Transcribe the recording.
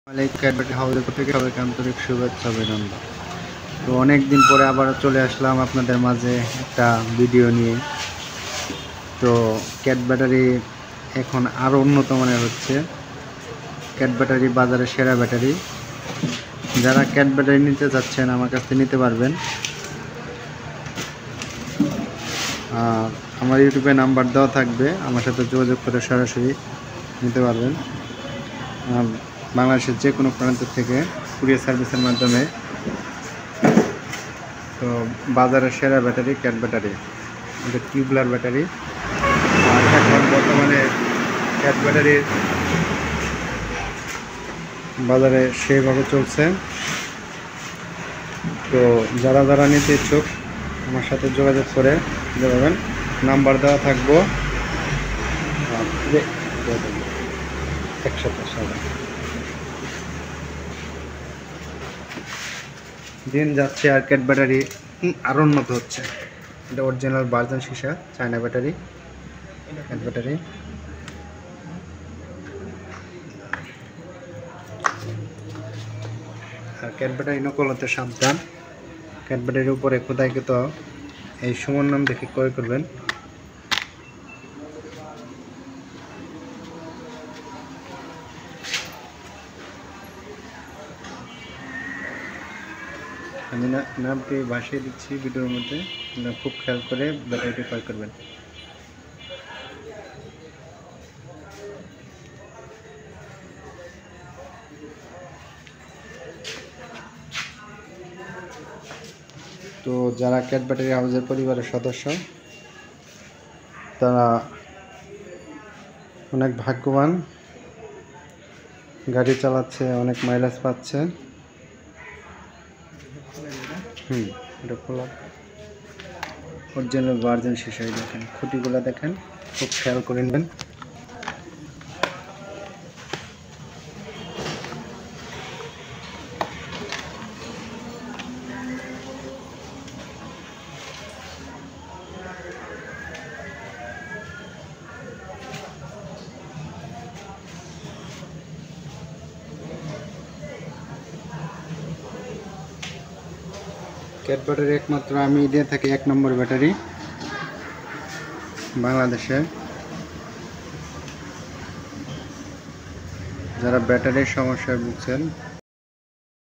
Cadbury হাউসের থেকে সবাইকে আন্তরিক শুভেচ্ছা অভিনন্দন। তো অনেক দিন পরে আবার চলে আসলাম আপনাদের মাঝে একটা ভিডিও নিয়ে। তো ক্যাট ব্যাটারি এখন আরও উন্নত মানের হচ্ছে। ক্যাট ব্যাটারি বাজারে সেরা ব্যাটারি। যারা ক্যাট ব্যাটারি নিতে চাচ্ছেন আমার কাছ থেকে নিতে পারবেন। আর আমার ইউটিউবে নাম্বার দেওয়া থাকবে, আমার সাথে যোগাযোগ করে সরাসরি নিতে পারবেন। বাংলাদেশের যে কোনো প্রান্ত থেকে কুরিয়ার সার্ভিসের মাধ্যমে। তো বাজারের সেরা ব্যাটারি ক্যাট ব্যাটারি, এটা টিউবলার ব্যাটারি। আর এখন বর্তমানে ক্যাট ব্যাটারির বাজারে সেভাবে চলছে। তো যারা যারা নিতে ইচ্ছুক আমার সাথে যোগাযোগ করে নিতে পারবেন। নাম্বার দেওয়া থাকবো একসাথে সবাই। দিন যাচ্ছে আর ক্যাট ব্যাটারি আরও উন্নত হচ্ছে। এটা অরিজিনাল ভার্জন সীসা চায়না ব্যাটারি, ক্যাট ব্যাটারি। আর ক্যাট ব্যাটারি নকল হতে সাবধান। ক্যাট ব্যাটারির উপরে খোদাইকৃত এই সুমন নাম দেখে ক্রয় করবেন। আমি নামটি ভাসিয়ে দিচ্ছি ভিডিওর মধ্যে, খুব খেয়াল করে ব্যাটারিটি ক্রয় করবেন। তো যারা ক্যাট ব্যাটারি হাউসের পরিবারের সদস্য তারা অনেক ভাগ্যবান, গাড়ি চালাচ্ছে, অনেক মাইলেজ পাচ্ছে। এটা খোলা অরিজিনাল ভার্জন সীসাই। দেখেন খুঁটিগুলো, দেখেন খুব খেয়াল করে নেবেন। ক্যাট ব্যাটারি একমাত্র আমি দিয়ে থাকি 1 নম্বর ব্যাটারি বাংলাদেশে। যারা ব্যাটারির সমস্যায় ভুগছেন